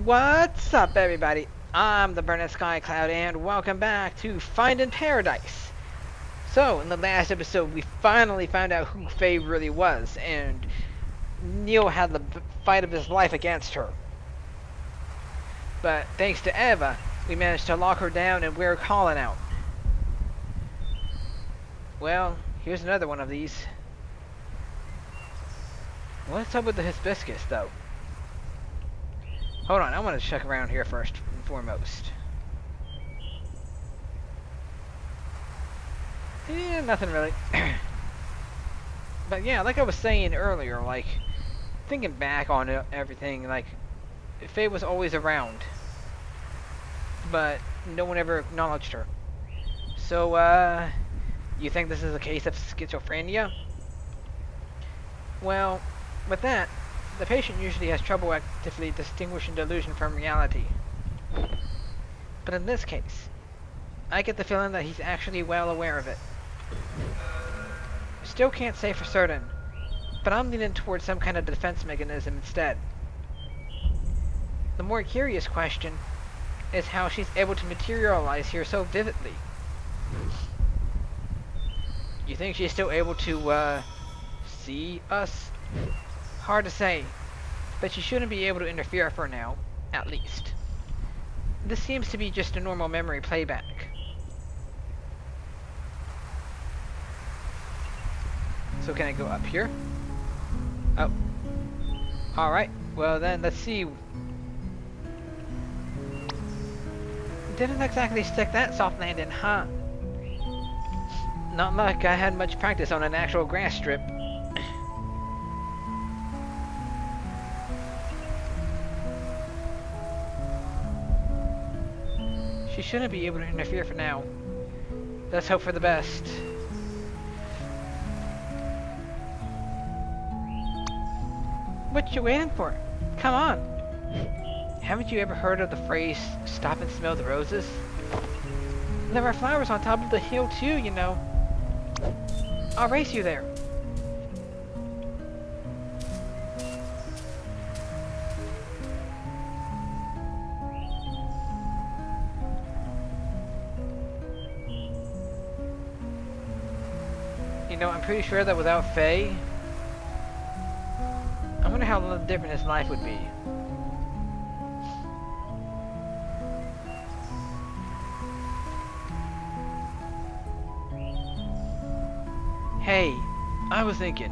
What's up, everybody? I'm the BurningSkyCloud, and welcome back to Finding Paradise. So, in the last episode, we finally found out who Faye really was, and Neil had the fight of his life against her. But thanks to Eva, we managed to lock her down and wear Colin out. Well, here's another one of these. What's up with the hibiscus, though? Hold on, I want to check around here first and foremost. Yeah, nothing really. But yeah, like I was saying earlier, like, thinking back on everything, like, Faye was always around. But no one ever acknowledged her. So, you think this is a case of schizophrenia? Well, with that, the patient usually has trouble actively distinguishing delusion from reality. But in this case, I get the feeling that he's actually well aware of it. Still can't say for certain, but I'm leaning towards some kind of defense mechanism instead. The more curious question is how she's able to materialize here so vividly. You think she's still able to, see us? Hard to say, but she shouldn't be able to interfere for now, at least. This seems to be just a normal memory playback. So can I go up here? Oh. Alright, well then, let's see. Didn't exactly stick that soft landing, huh? Not like I had much practice on an actual grass strip. She shouldn't be able to interfere for now. Let's hope for the best. What you waiting for? Come on! Haven't you ever heard of the phrase, stop and smell the roses? There are flowers on top of the hill too, you know. I'll race you there. You know, I'm pretty sure that without Faye, I wonder how different his life would be. Hey, I was thinking,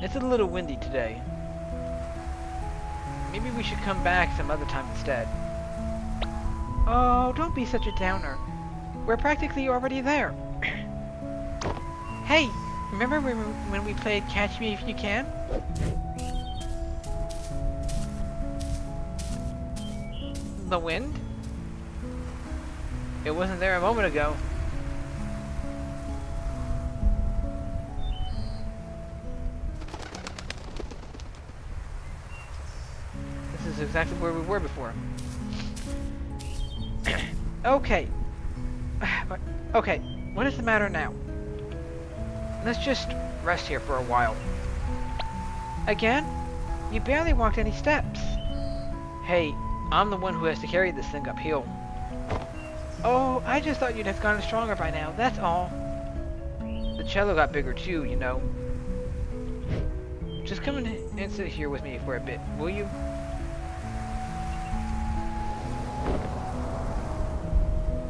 it's a little windy today. Maybe we should come back some other time instead. Oh, don't be such a downer. We're practically already there. Hey, remember when we played Catch Me If You Can? The wind? It wasn't there a moment ago. This is exactly where we were before. Okay. Okay, what is the matter now? Let's just rest here for a while. Again? You barely walked any steps. Hey, I'm the one who has to carry this thing uphill. Oh, I just thought you'd have gotten stronger by now, that's all. The cello got bigger too, you know. Just come in and sit here with me for a bit, will you?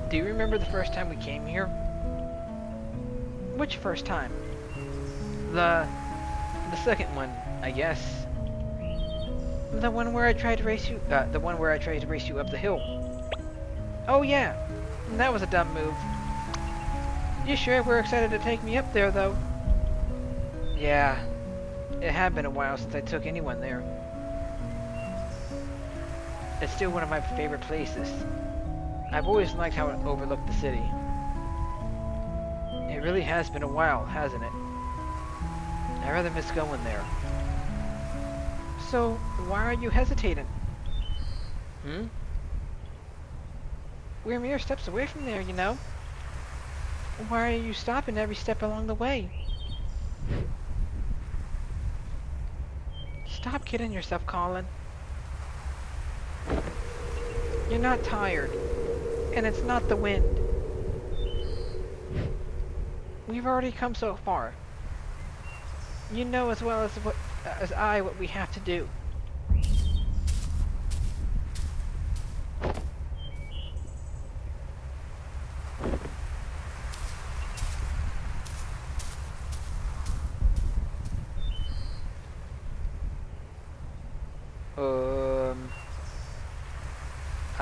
Do you remember the first time we came here? Which first time? The second one, I guess. The one where I tried to race you. The one where I tried to race you up the hill. Oh yeah, that was a dumb move. You sure were excited to take me up there, though? Yeah, it had been a while since I took anyone there. It's still one of my favorite places. I've always liked how it overlooked the city. It really has been a while, hasn't it? I rather miss going there. So, why are you hesitating? Hmm? We're mere steps away from there, you know? Why are you stopping every step along the way? Stop kidding yourself, Colin. You're not tired. And it's not the wind. We've already come so far. You know as well as I what we have to do.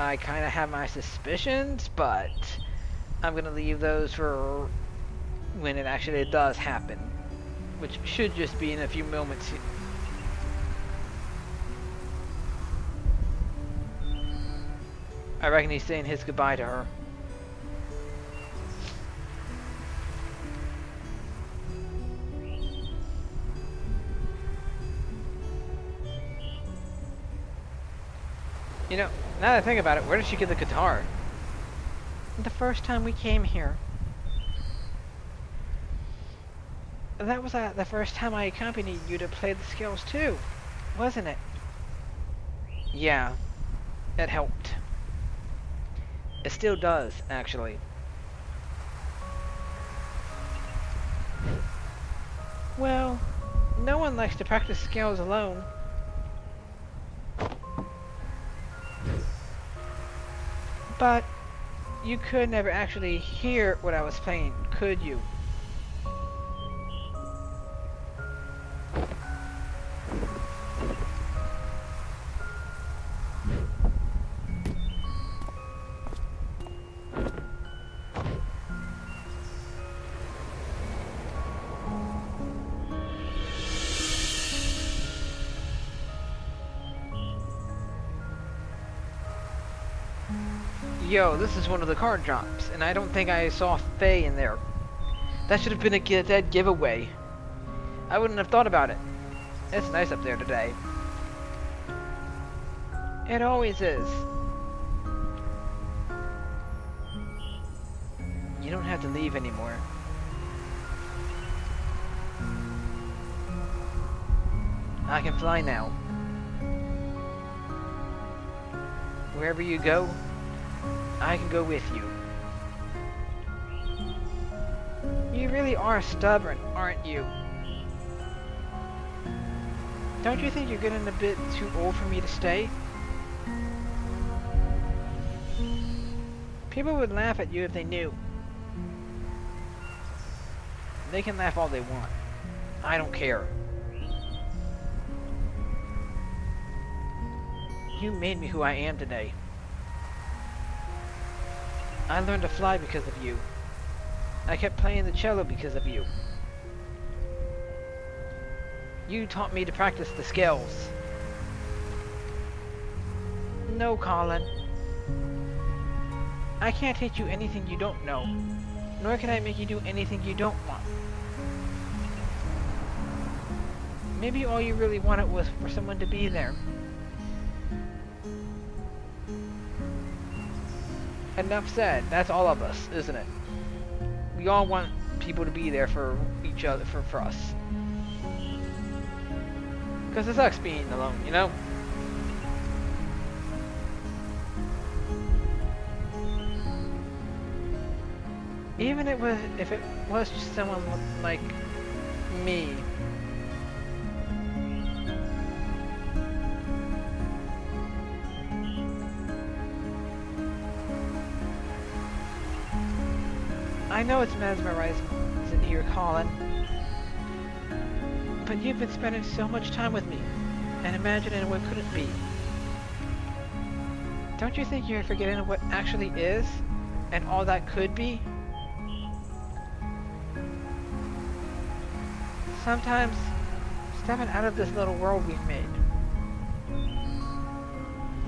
I kind of have my suspicions, but I'm gonna leave those for when it actually does happen, which should just be in a few moments. I reckon he's saying his goodbye to her. You know, now that I think about it, where did she get the guitar? The first time we came here. That was the first time I accompanied you to play the scales too, wasn't it? Yeah, it helped. It still does, actually. Well, no one likes to practice scales alone. But you could never actually hear what I was playing, could you? Yo, this is one of the card drops, and I don't think I saw Faye in there. That should have been a dead giveaway. I wouldn't have thought about it. It's nice up there today. It always is. You don't have to leave anymore. I can fly now. Wherever you go, I can go with you. You really are stubborn, aren't you? Don't you think you're getting a bit too old for me to stay? People would laugh at you if they knew. They can laugh all they want. I don't care. You made me who I am today. I learned to fly because of you. I kept playing the cello because of you. You taught me to practice the scales. No, Colin. I can't teach you anything you don't know, nor can I make you do anything you don't want. Maybe all you really wanted was for someone to be there. Enough said. That's all of us, isn't it? We all want people to be there for each other, for us. Because it sucks being alone, you know? Even if it was just someone like me. I know it's mesmerizing, isn't it, Colin? But you've been spending so much time with me, and imagining what couldn't be. Don't you think you're forgetting what actually is, and all that could be? Sometimes, stepping out of this little world we've made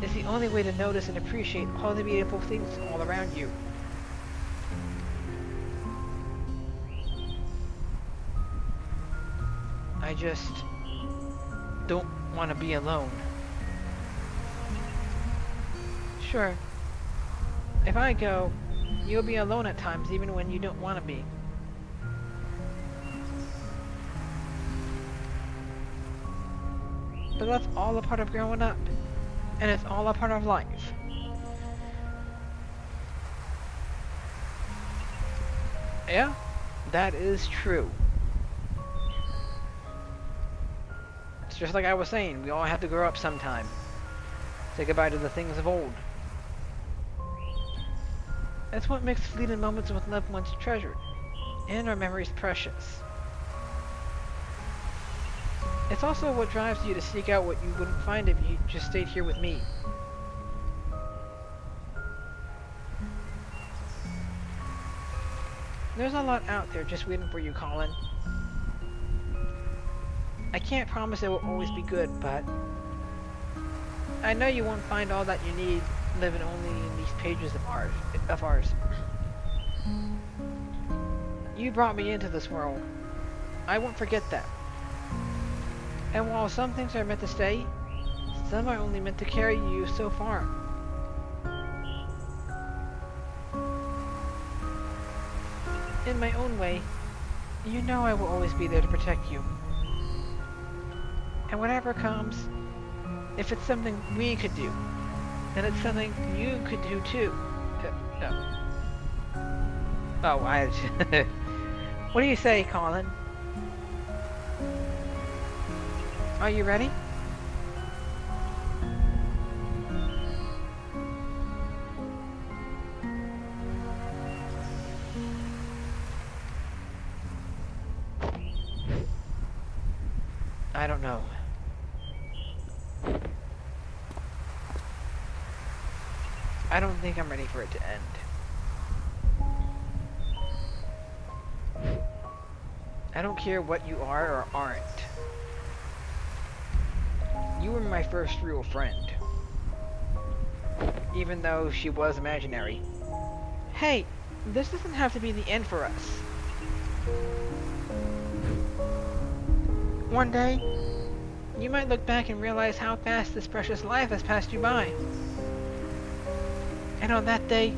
is the only way to notice and appreciate all the beautiful things all around you. I just don't want to be alone. Sure, if I go, you'll be alone at times even when you don't want to be. But that's all a part of growing up, and it's all a part of life. Yeah, that is true. It's just like I was saying, we all have to grow up sometime. Say goodbye to the things of old. That's what makes fleeting moments with loved ones treasured, and our memories precious. It's also what drives you to seek out what you wouldn't find if you just stayed here with me. There's a lot out there just waiting for you, Colin. I can't promise it will always be good, but I know you won't find all that you need living only in these pages of ours. You brought me into this world. I won't forget that. And while some things are meant to stay, some are only meant to carry you so far. In my own way, you know I will always be there to protect you. And whatever comes, if it's something we could do, then it's something you could do too. What do you say, Colin? Are you ready? I don't know. I don't think I'm ready for it to end. I don't care what you are or aren't. You were my first real friend. Even though she was imaginary. Hey, this doesn't have to be the end for us. One day, you might look back and realize how fast this precious life has passed you by. And on that day,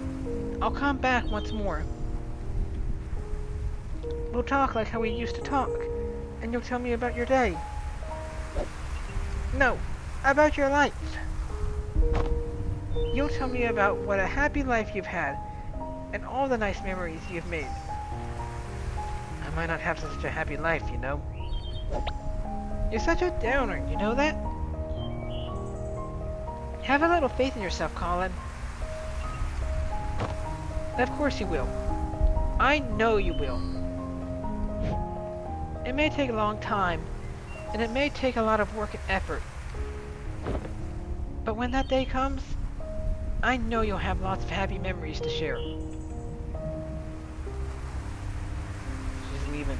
I'll come back once more. We'll talk like how we used to talk, and you'll tell me about your day. No, about your life. You'll tell me about what a happy life you've had, and all the nice memories you've made. I might not have such a happy life, you know. You're such a downer, you know that? Have a little faith in yourself, Colin. Of course you will. I know you will. It may take a long time, and it may take a lot of work and effort. But when that day comes, I know you'll have lots of happy memories to share. She's leaving.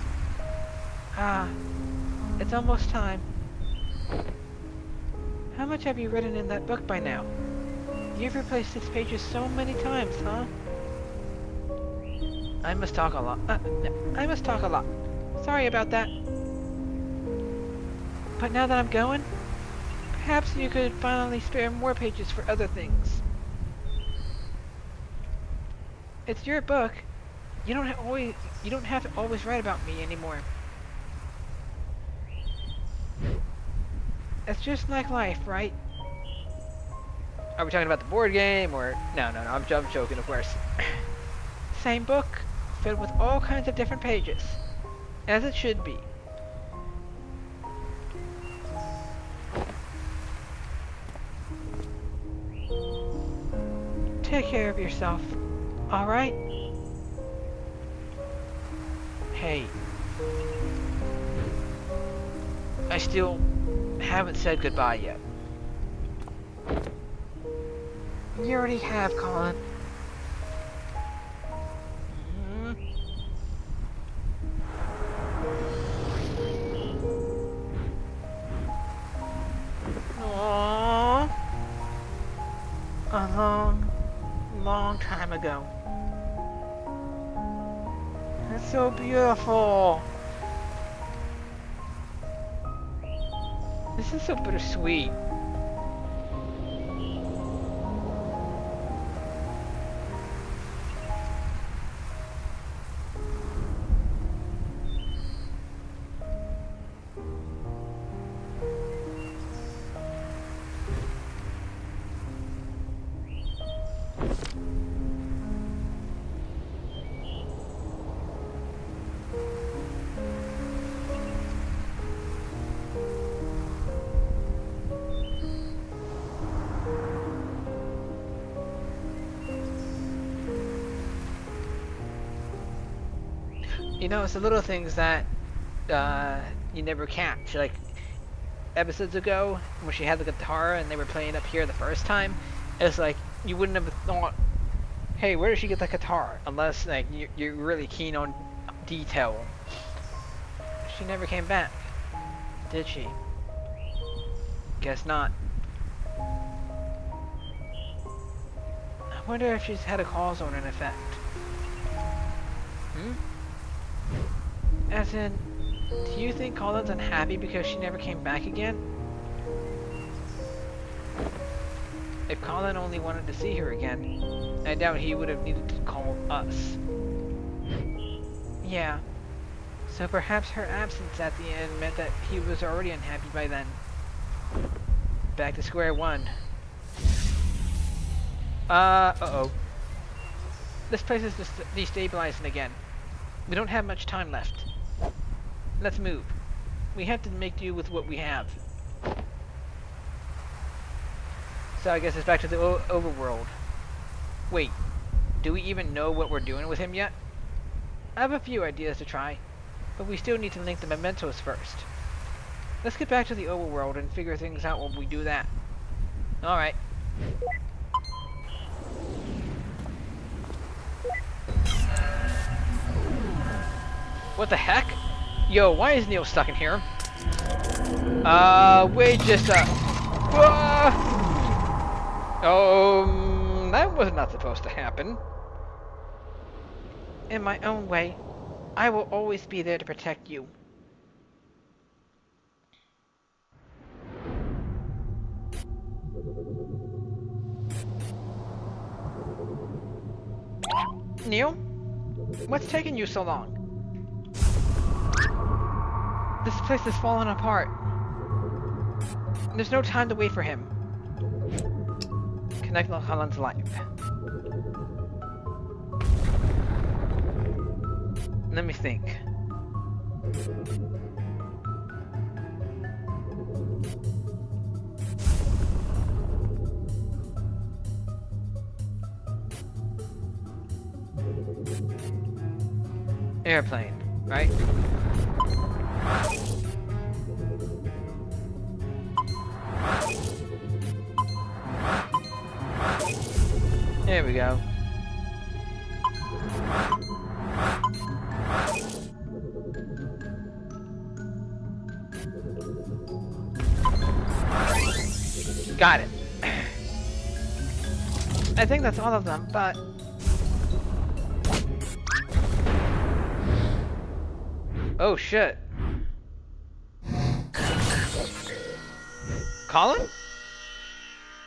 It's almost time. How much have you written in that book by now? You've replaced its pages so many times, huh? I must talk a lot. I must talk a lot. Sorry about that. But now that I'm going, perhaps you could finally spare more pages for other things. It's your book. You don't have to always write about me anymore. It's just like life, right? Are we talking about the board game, or... No, I'm joking, of course. Same book, filled with all kinds of different pages. As it should be. Take care of yourself, alright? Hey. I still haven't said goodbye yet. You already have, Colin. Aww. A long time ago. It's so beautiful. This is so bittersweet. You know, it's the little things that you never catch. Like episodes ago, when she had the guitar and they were playing up here the first time, it's like you wouldn't have thought, "Hey, where did she get that guitar?" Unless like you're really keen on detail. She never came back, did she? Guess not. I wonder if she's had a cause or an effect. As in, do you think Colin's unhappy because she never came back again? If Colin only wanted to see her again, I doubt he would have needed to call us. Yeah. So perhaps her absence at the end meant that he was already unhappy by then. Back to square one. Uh-oh. This place is destabilizing again. We don't have much time left. Let's move. We have to make do with what we have. So I guess it's back to the overworld. Wait, do we even know what we're doing with him yet? I have a few ideas to try, but we still need to link the mementos first. Let's get back to the overworld and figure things out when we do that. Alright. What the heck? Yo, why is Neil stuck in here? Wait just that was not supposed to happen. In my own way, I will always be there to protect you. Neil? What's taking you so long? This place is falling apart. There's no time to wait for him. Connect with Colin's life. Let me think. Airplane, right? There we go. Got it. I think that's all of them, but... Oh shit. Colin?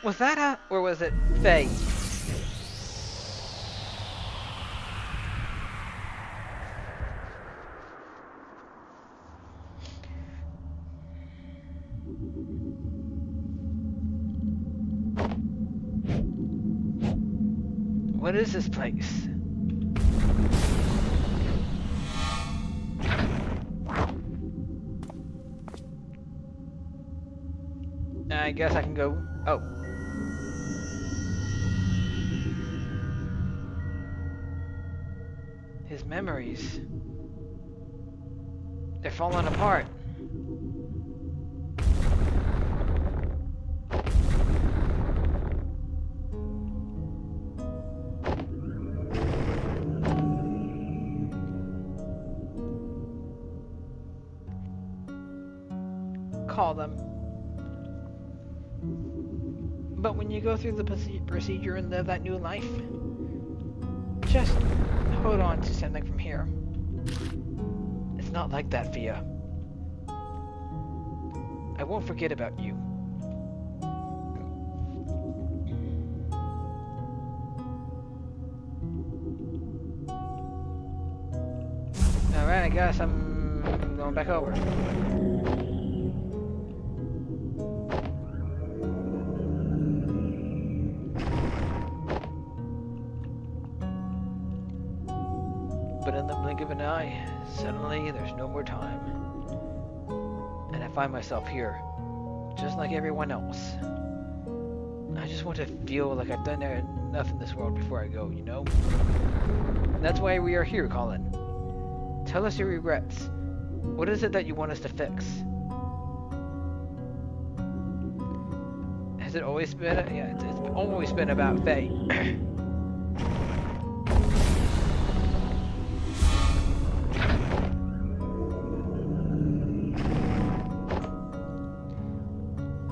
Was that or was it Faye? What is this place? I guess I can go... Oh. His memories. They're falling apart. Call them. But when you go through the procedure and live that new life, just hold on to something from here. It's not like that, Fia. I won't forget about you. Alright, I guess I'm going back over. But in the blink of an eye, suddenly there's no more time. And I find myself here, just like everyone else. I just want to feel like I've done enough in this world before I go, you know? And that's why we are here, Colin. Tell us your regrets. What is it that you want us to fix? Has it always been? Yeah, it's always been about Faye.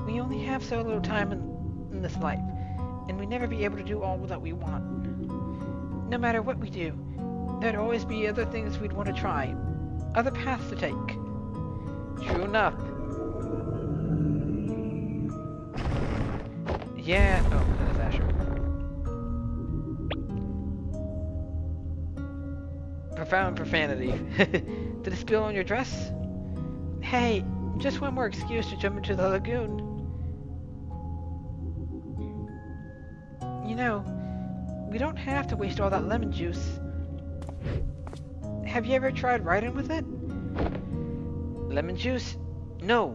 We only have so little time in this life, and we never be able to do all that we want. No matter what we do, there'd always be other things we'd want to try, other paths to take. True enough. Yeah. Oh, that's Asher. Profound profanity. Did it spill on your dress? Hey, just one more excuse to jump into the lagoon. You know, we don't have to waste all that lemon juice. Have you ever tried riding with it? Lemon juice? No.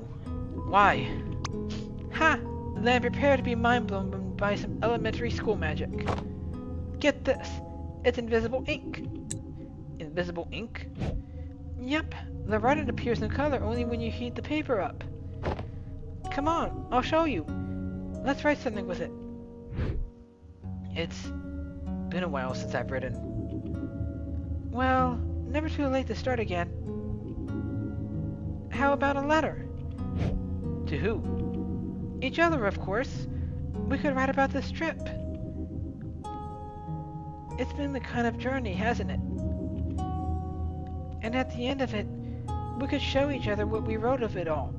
Why? Ha! Then prepare to be mind-blown by some elementary school magic. Get this. It's invisible ink. Invisible ink? Yep. The writing appears in color only when you heat the paper up. Come on, I'll show you. Let's write something with it. It's been a while since I've written. Well, never too late to start again. How about a letter? To who? Each other, of course. We could write about this trip. It's been the kind of journey, hasn't it? And at the end of it, we could show each other what we wrote of it all.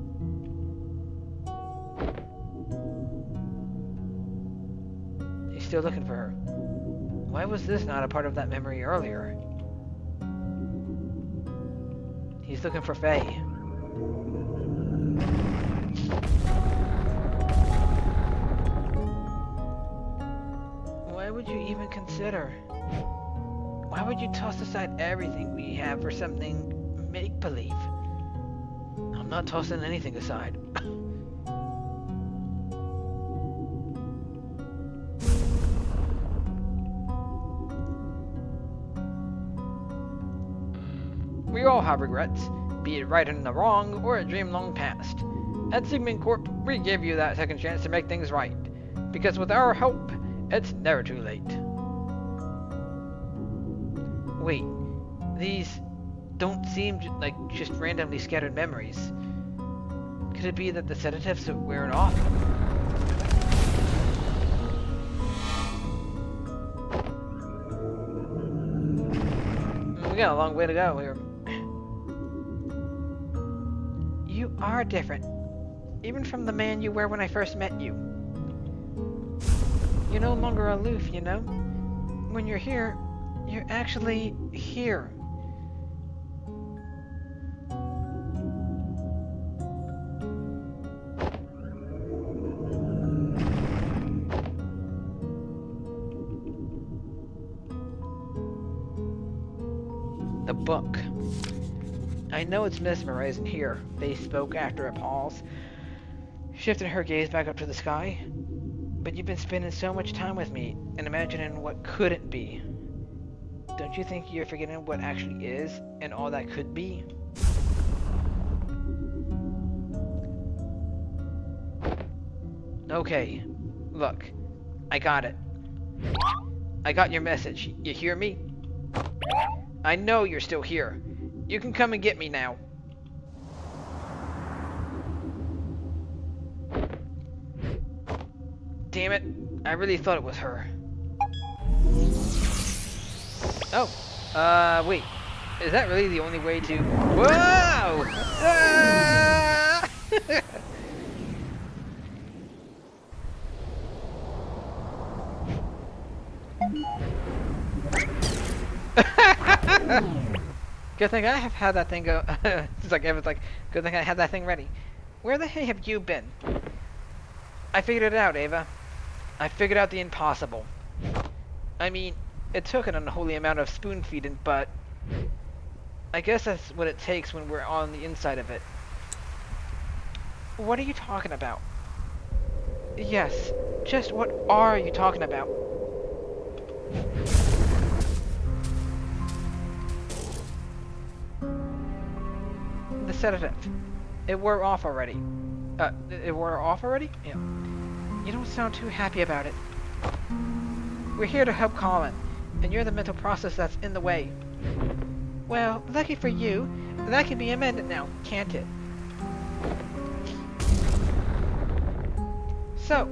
He's still looking for her. Why was this not a part of that memory earlier? He's looking for Faye. Why would you even consider? Why would you toss aside everything we have for something make-believe? I'm not tossing anything aside. We all have regrets, be it right in the wrong or a dream long past. At Sigmund Corp, we give you that second chance to make things right, because with our help, it's never too late. Wait, these don't seem like just randomly scattered memories. Could it be that the sedatives are wearing off? We got a long way to go here. You are different, even from the man you were when I first met you. You're no longer aloof, you know? When you're here, you're actually here. The book. I know it's mesmerizing here, Faye spoke after a pause, shifting her gaze back up to the sky. But you've been spending so much time with me and imagining what couldn't be. Don't you think you're forgetting what actually is and all that could be? Okay, look, I got it. I got your message. You hear me? I know you're still here. You can come and get me now. Damn it, I really thought it was her. Oh, wait. Is that really the only way to... Whoa! Ah! Good thing I have had that thing go... It's like Evan's like, good thing I had that thing ready. Where the heck have you been? I figured it out, Ava. I figured out the impossible. I mean, it took an unholy amount of spoon feeding, but I guess that's what it takes when we're on the inside of it. What are you talking about? Yes, just what are you talking about? sedative. It wore off already. It wore off already? Yeah. You don't sound too happy about it. We're here to help Colin, and you're the mental process that's in the way. Well, lucky for you, that can be amended now, can't it? So,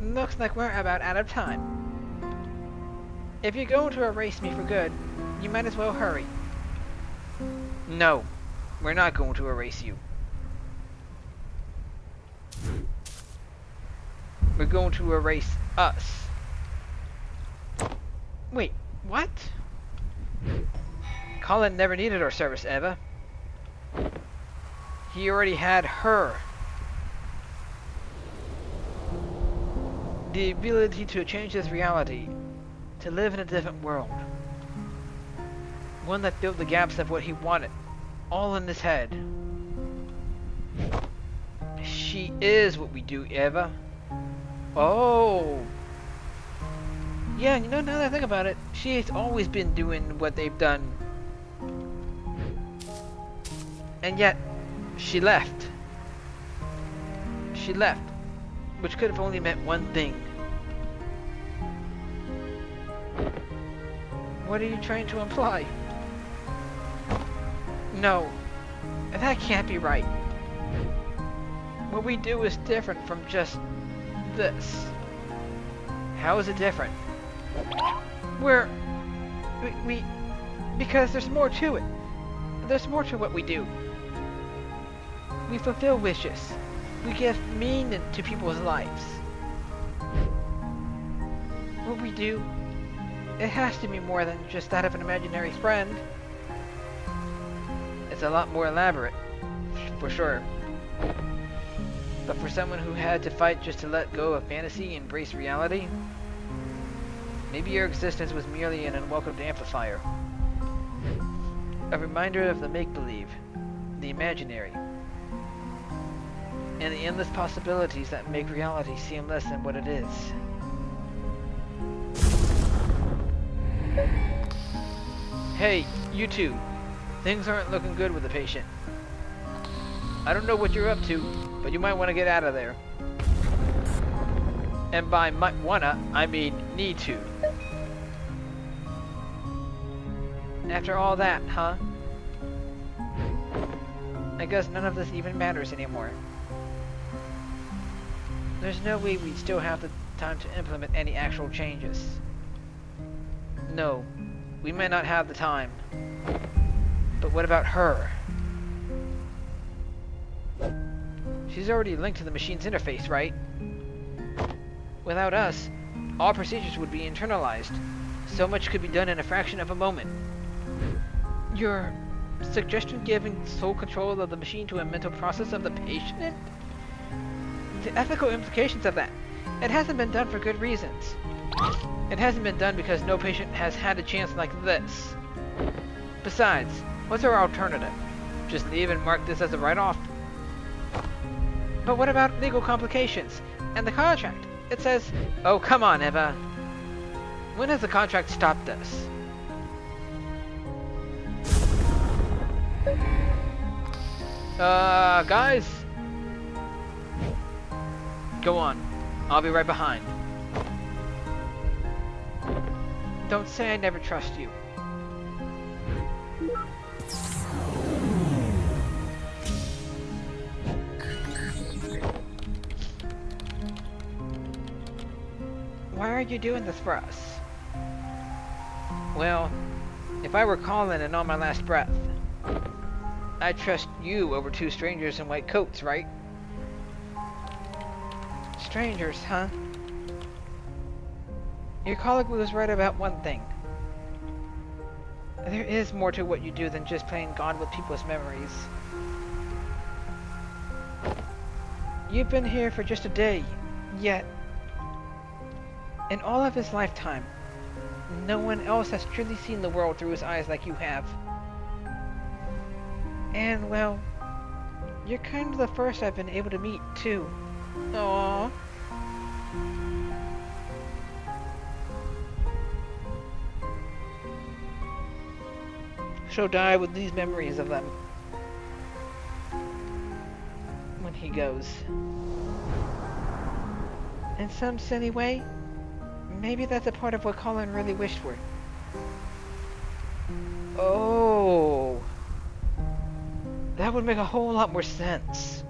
looks like we're about out of time. If you're going to erase me for good, you might as well hurry. No, we're not going to erase you. We're going to erase us. Wait, what? Colin never needed our service, Eva. He already had her. The ability to change his reality, to live in a different world. One that filled the gaps of what he wanted, all in his head. She is what we do, Eva. Oh. Yeah, you know, now that I think about it, she has always been doing what they've done. And yet, she left. She left. Which could have only meant one thing. What are you trying to imply? No, that can't be right. What we do is different from just this. How is it different? Because there's more to it. There's more to what we do. We fulfill wishes. We give meaning to people's lives. What we do, it has to be more than just that of an imaginary friend. It's a lot more elaborate, for sure. But for someone who had to fight just to let go of fantasy and embrace reality, maybe your existence was merely an unwelcomed amplifier. A reminder of the make-believe, the imaginary, and the endless possibilities that make reality seem less than what it is. Hey, you two. Things aren't looking good with the patient. I don't know what you're up to, but you might want to get out of there. And by might wanna, I mean need to. After all that, huh? I guess none of this even matters anymore. There's no way we'd still have the time to implement any actual changes. No, we may not have the time. But what about her? She's already linked to the machine's interface, right? Without us, all procedures would be internalized. So much could be done in a fraction of a moment. Your suggestion giving sole control of the machine to a mental process of the patient? The ethical implications of that. It hasn't been done for good reasons. It hasn't been done because no patient has had a chance like this. Besides, what's our alternative? Just leave and mark this as a write-off? But what about legal complications? And the contract? It says... Oh, come on, Eva. When has the contract stopped us? Guys? Go on. I'll be right behind. Don't say I never trust you. Why are you doing this for us? Well, if I were Colin and on my last breath, I'd trust you over two strangers in white coats, right? Strangers, huh? Your colleague was right about one thing. There is more to what you do than just playing God with people's memories. You've been here for just a day, yet in all of his lifetime, no one else has truly seen the world through his eyes like you have. And, well, you're kind of the first I've been able to meet, too. Aww. So die with these memories of them. he goes. In some silly way, maybe that's a part of what Colin really wished for. Oh, that would make a whole lot more sense.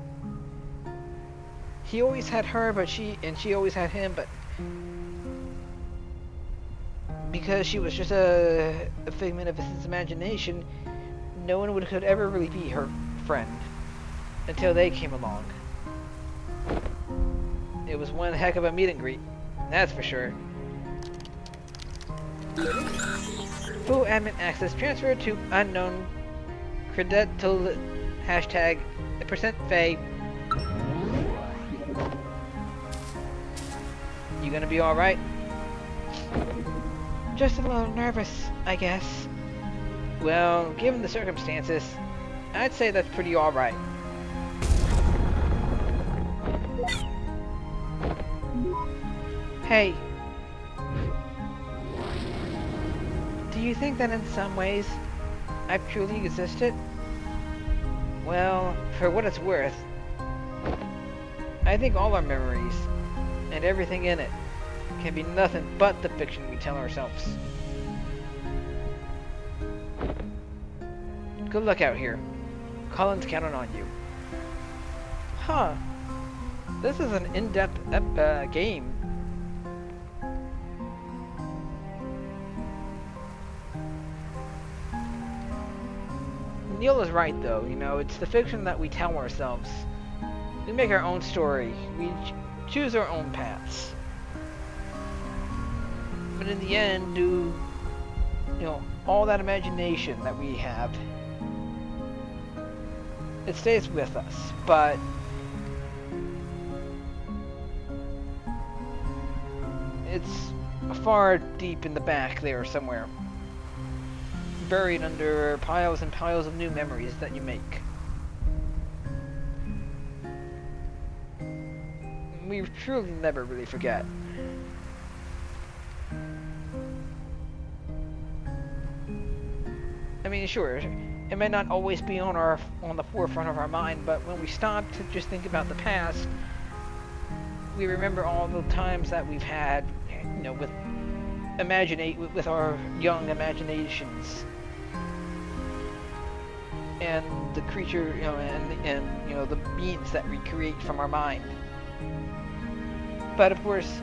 He always had her, but she always had him, but because she was just a figment of his imagination, no one could ever really be her friend until they came along. It was one heck of a meet and greet, that's for sure. Full admin access transferred to unknown credential hashtag %Faye. You gonna be alright? Just a little nervous, I guess. Well, given the circumstances, I'd say that's pretty alright. Hey. Do you think that in some ways, I've truly existed? Well, for what it's worth, I think all our memories, and everything in it, can be nothing but the fiction we tell ourselves. Good luck out here. Colin's counting on you. Huh. This is an in-depth game. Neil is right, though. You know, it's the fiction that we tell ourselves. We make our own story. We choose our own paths. But in the end, all that imagination that we have, it stays with us. But it's far deep in the back there somewhere, buried under piles and piles of new memories that you make. We truly never really forget. I mean, sure, it may not always be on the forefront of our mind, but when we stop to just think about the past, we remember all the times that we've had, with our young imaginations, and the creature, and the beings that we create from our mind. But of course,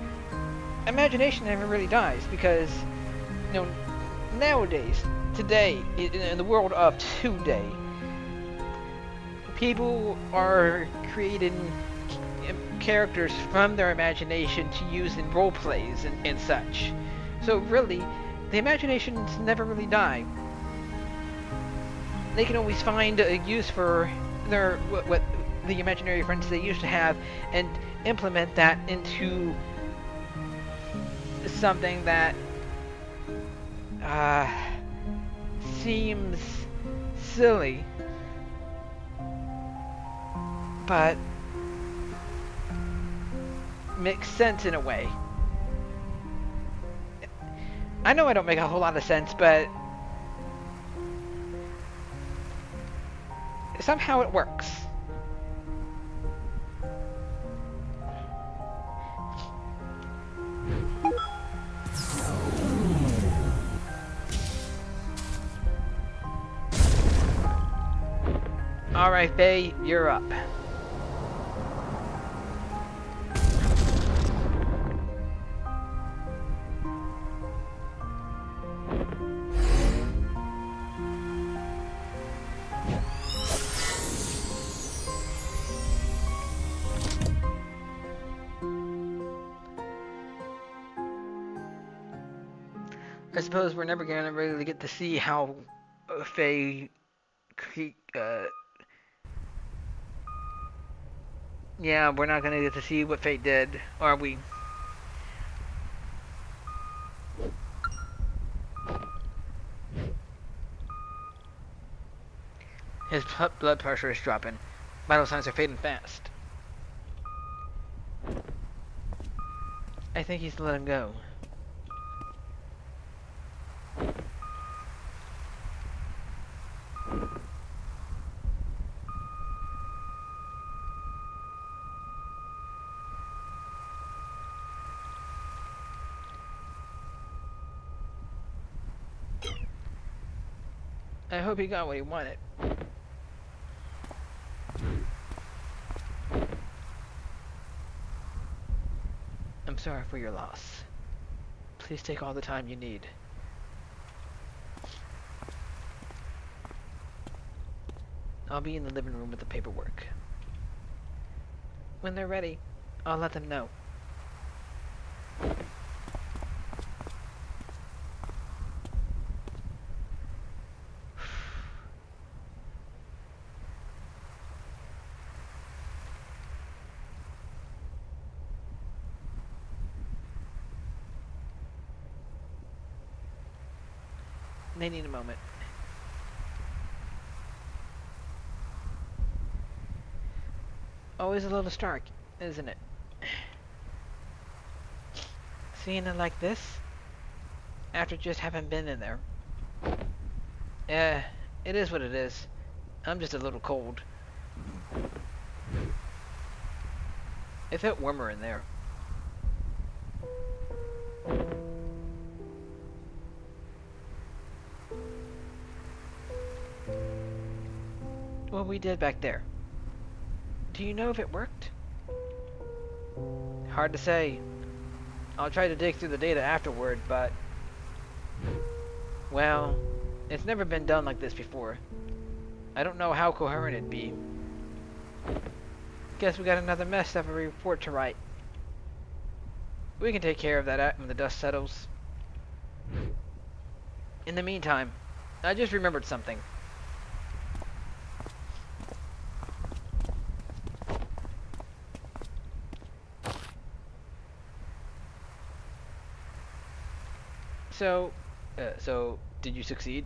imagination never really dies because, nowadays, today, in the world of today, people are creating characters from their imagination to use in role plays and such. So really, the imaginations never really die. They can always find a use for their what the imaginary friends they used to have and implement that into something that seems silly, but makes sense in a way. I know I don't make a whole lot of sense, but somehow it works. Alright, Faye, you're up. I suppose we're never gonna really get to see how Faye yeah, we're not gonna get to see what Fate did, are we? His blood pressure is dropping. Vital signs are fading fast. I think he's let him go. I hope he got what he wanted. I'm sorry for your loss. Please take all the time you need. I'll be in the living room with the paperwork. When they're ready, I'll let them know. They need a moment. Always a little stark, isn't it? Seeing it like this, after just having been in there. It is what it is. I'm just a little cold. It felt warmer in there. What we did back there. Do you know if it worked? Hard to say. I'll try to dig through the data afterward, but... well, it's never been done like this before. I don't know how coherent it'd be. Guess we got another mess of a report to write. We can take care of that when the dust settles. In the meantime, I just remembered something. So, did you succeed?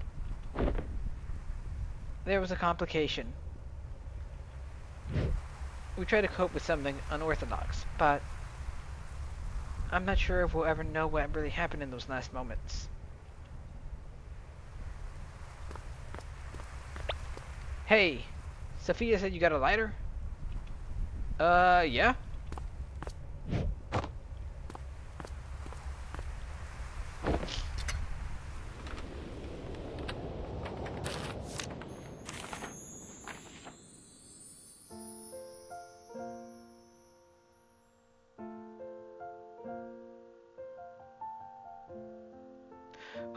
There was a complication. We tried to cope with something unorthodox, but I'm not sure if we'll ever know what really happened in those last moments. Hey, Sophia said you got a lighter? Yeah?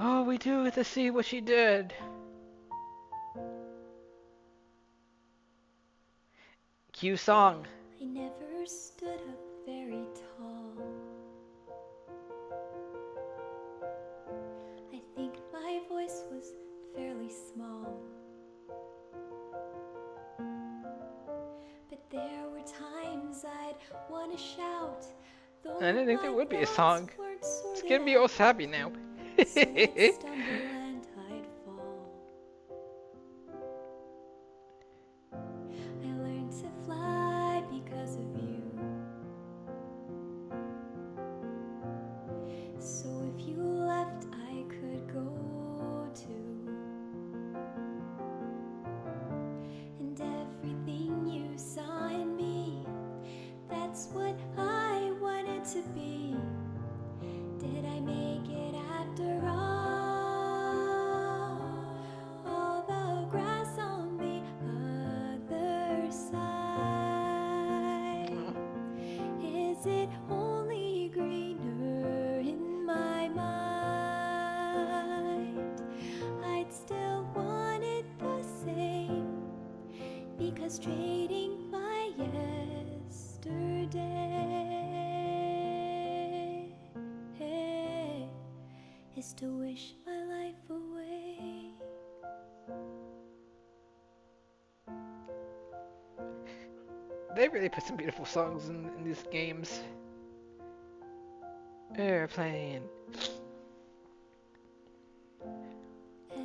Oh, we do get to see what she did. Cue song. I never stood up very tall. I think my voice was fairly small. But there were times I'd want to shout. I didn't think there would be a song. It's getting me all happy now. So I'd stumble and I'd fall. I learned to fly because of you. So if you left, I could go too. And everything you saw in me, that's what I wanted to be. Did I make it after all? All the grass on the other side. Is it only greener in my mind? I'd still want it the same, because trading my yesterday is to wish my life away. They really put some beautiful songs in these games. Airplane.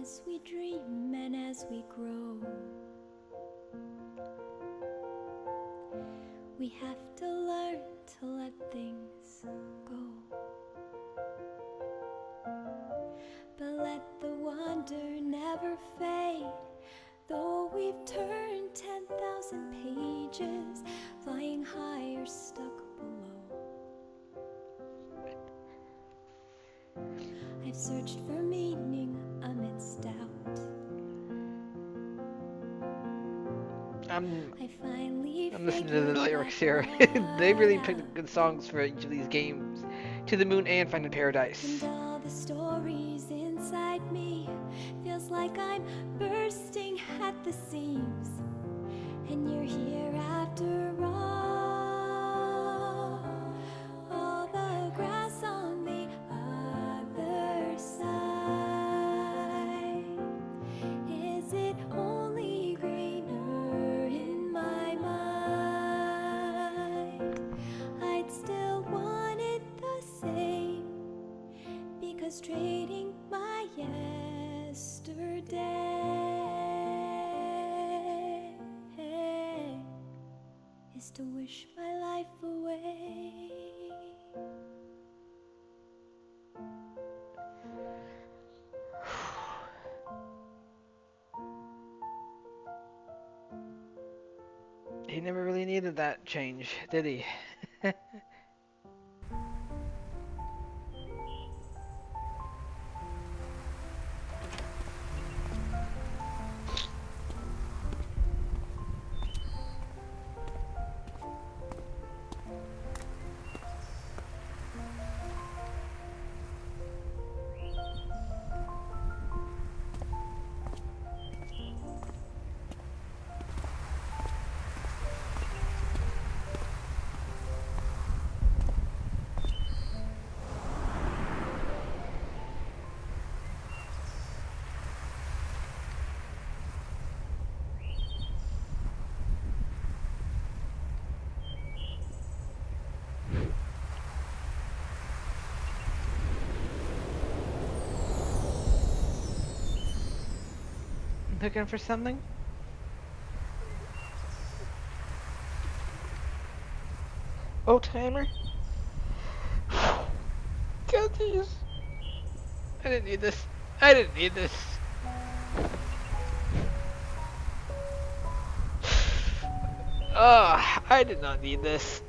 As we dream and as we grow, we have to learn to let things go. But let the wonder never fade. Though we've turned 10,000 pages, flying high or stuck below. I've searched for meaning amidst doubt. I finally I'm listening to the figured lyrics that here. part They really out. picked good songs for each of these games. To the Moon and Finding Paradise. And all the stories inside me feels like I'm bursting at the seams. And you're here after all. All the grass on the other side. Is it only greener in my mind? I'd still want it the same, because trading my yesterday is to wish my life away. He never really needed that change, did he? Looking for something? Old timer? God, jeez. I didn't need this. I didn't need this. Ugh, I did not need this.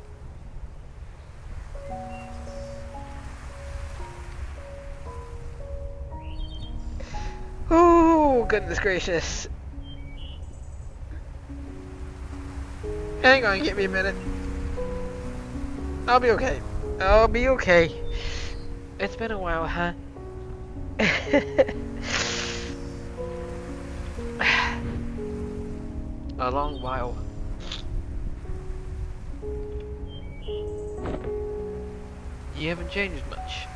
Oh, goodness gracious. Hang on, give me a minute. I'll be okay. I'll be okay. It's been a while, huh? A long while. You haven't changed much.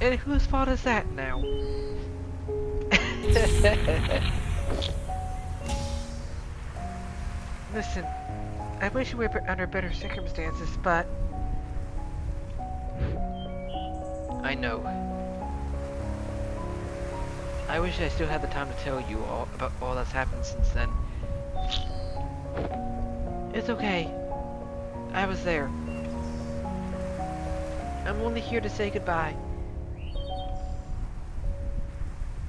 And whose fault is that now? Listen, I wish we were under better circumstances, but I know. I wish I still had the time to tell you all about all that's happened since then. It's okay. I was there. I'm only here to say goodbye.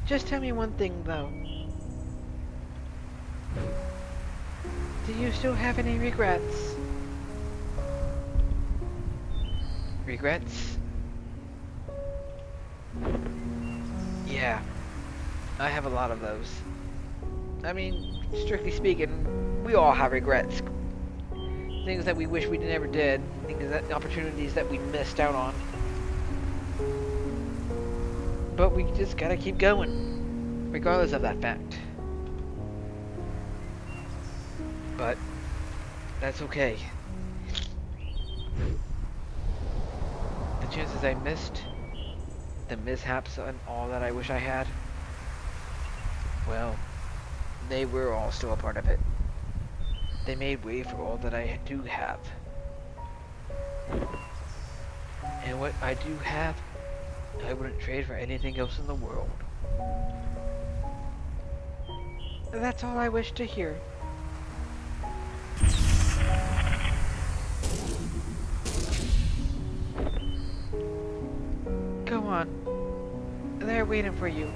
Just tell me one thing, though. Do you still have any regrets? Regrets? Yeah, I have a lot of those. I mean, strictly speaking, we all have regrets. Things that we wish we never did, opportunities that we missed out on. But we just gotta keep going, regardless of that fact. But that's okay. The chances I missed, the mishaps and all that I wish I had, well, they were all still a part of it. They made way for all that I do have. And what I do have, I wouldn't trade for anything else in the world. That's all I wish to hear. Go on. They're waiting for you.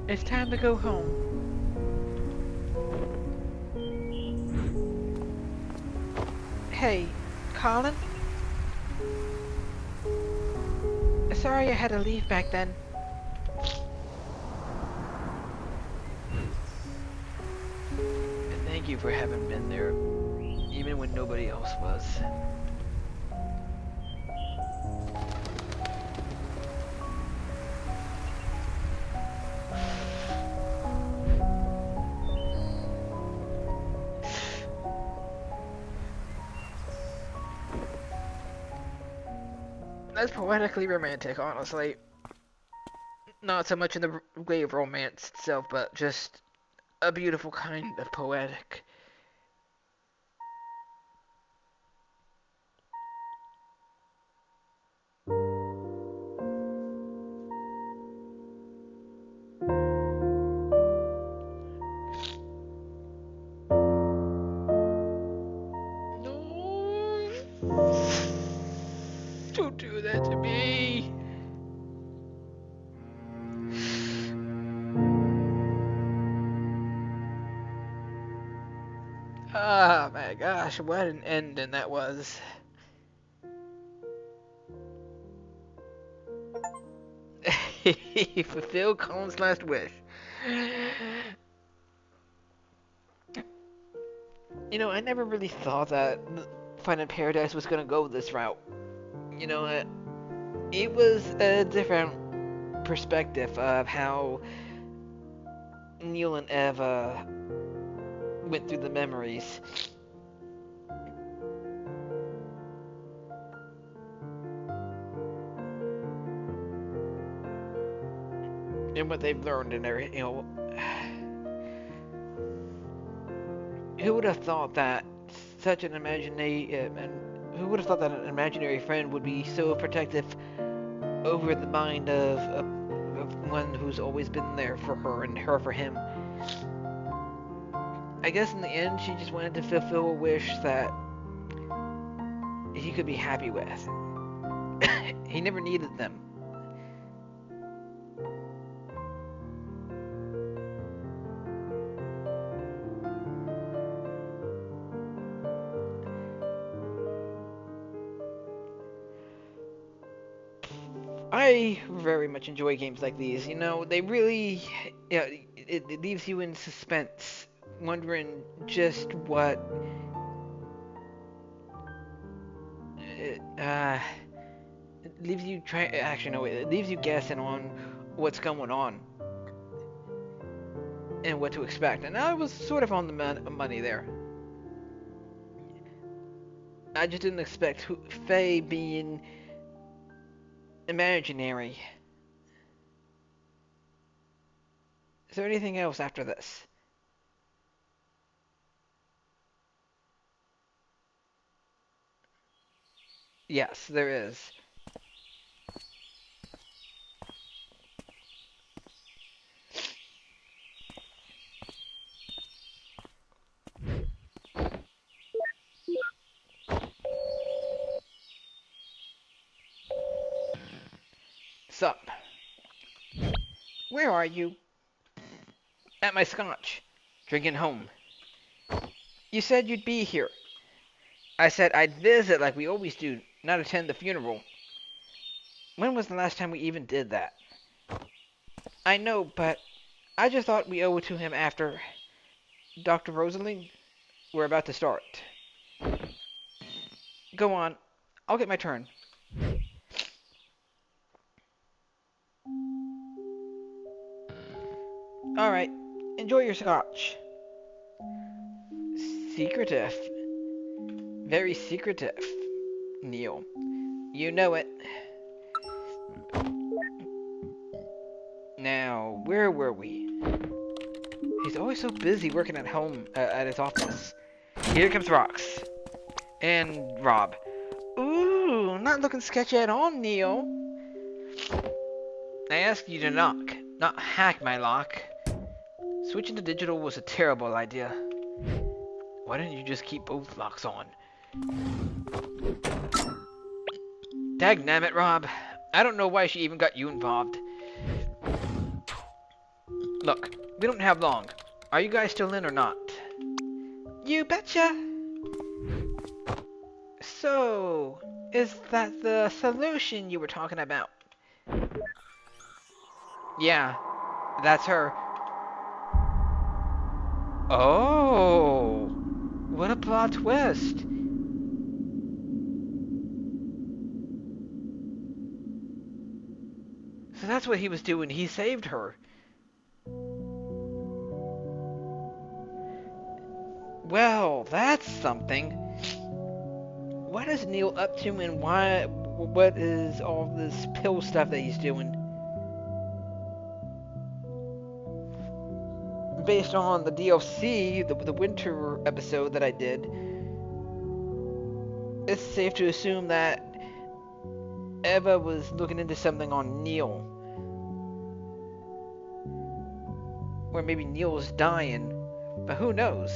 It's time to go home. Hey, Colin? Sorry I had to leave back then. thank you for having been there, even when nobody else was. That's poetically romantic, honestly. Not so much in the way of romance itself, but just a beautiful kind of poetic. No, don't do that to me. Ah, my gosh, what an ending that was. He fulfilled Colin's last wish. You know, I never really thought that Finding Paradise was gonna go this route. You know, it was a different perspective of how Neil and Eva went through the memories. And what they've learned and everything, you know. Who would have thought that such an imaginary, who would have thought that an imaginary friend would be so protective over the mind of one who's always been there for her and her for him? I guess in the end, she just wanted to fulfill a wish that he could be happy with. He never needed them. I very much enjoy games like these. You know, they really, yeah, it leaves you in suspense, wondering just what, it leaves you actually no, it leaves you guessing on what's going on and what to expect. And I was sort of on the money there. I just didn't expect Faye being imaginary. Is there anything else after this? Yes, there is. Sup? Where are you? At my scotch. Drinking home. You said you'd be here. I said I'd visit like we always do, not attend the funeral. When was the last time we even did that? I know, but I just thought we owe it to him after Dr. Rosalie. We're about to start. Go on. I'll get my turn. Alright. Enjoy your scotch. Secretive. Very secretive, Neil. You know it. Now, where were we? He's always so busy working at home, at his office. Here comes Rox. And Rob. Ooh, not looking sketchy at all, Neil. I asked you to knock, not hack my lock. Switching to digital was a terrible idea. Why didn't you just keep both locks on? Dagnammit, Rob. I don't know why she even got you involved. Look, we don't have long. Are you guys still in or not? You betcha! So, is that the solution you were talking about? Yeah, that's her. Oh. What a plot twist! So that's what he was doing. He saved her. Well, that's something. What is Neil up to, and why? What is all this pill stuff that he's doing? Based on the DLC, the winter episode that I did, it's safe to assume that Eva was looking into something on Neil. Or maybe Neil's dying, but who knows?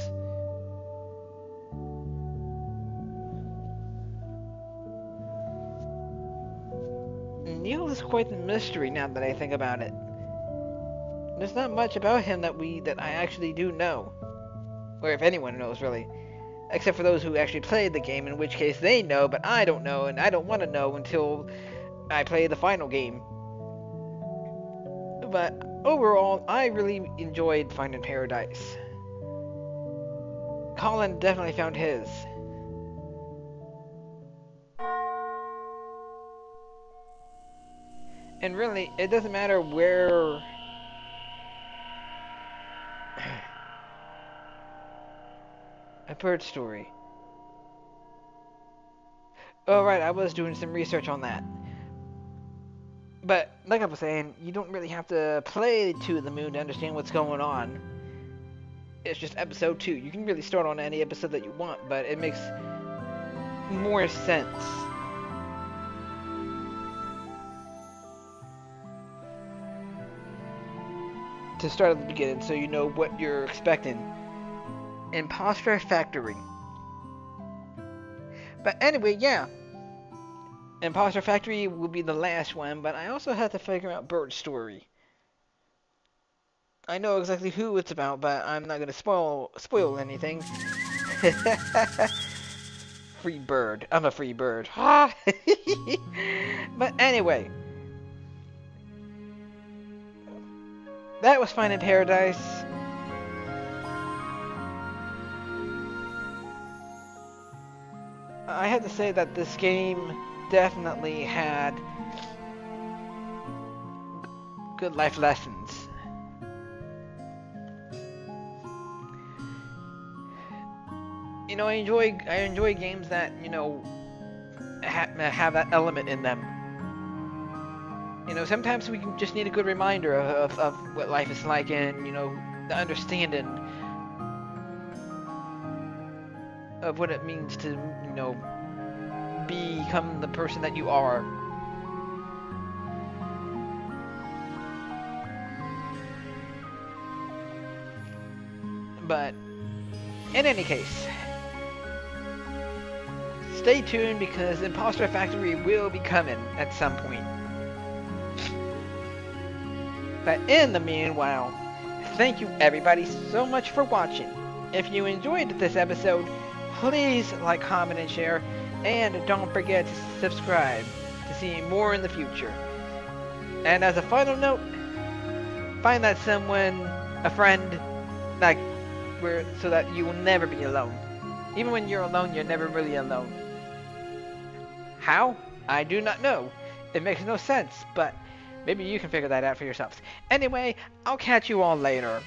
Neil is quite the mystery now that I think about it. There's not much about him that I actually do know. Or if anyone knows, really. Except for those who actually played the game, in which case they know, but I don't know, and I don't want to know until I play the final game. But overall, I really enjoyed Finding Paradise. Colin definitely found his. And really, it doesn't matter where... A bird story. Oh right, I was doing some research on that. But, like I was saying, you don't really have to play To the Moon to understand what's going on. It's just episode 2. You can really start on any episode that you want, but it makes more sense to start at the beginning so you know what you're expecting. Imposter Factory. But anyway, yeah. Imposter Factory will be the last one, but I also have to figure out Bird's story. I know exactly who it's about, but I'm not gonna spoil anything. Free bird. I'm a free bird. But anyway. That was Finding Paradise. I have to say that this game definitely had good life lessons. You know, I enjoy games that, you know, have that element in them. You know, sometimes we just need a good reminder of what life is like, and, you know, the understanding of what it means to, you know, become the person that you are. But in any case, stay tuned because Imposter Factory will be coming at some point. But in the meanwhile, thank you everybody so much for watching. If you enjoyed this episode, please like, comment, and share. And don't forget to subscribe to see more in the future. And as a final note, find that someone, a friend, like, so that you will never be alone. Even when you're alone, you're never really alone. How? I do not know. It makes no sense, but maybe you can figure that out for yourselves. Anyway, I'll catch you all later.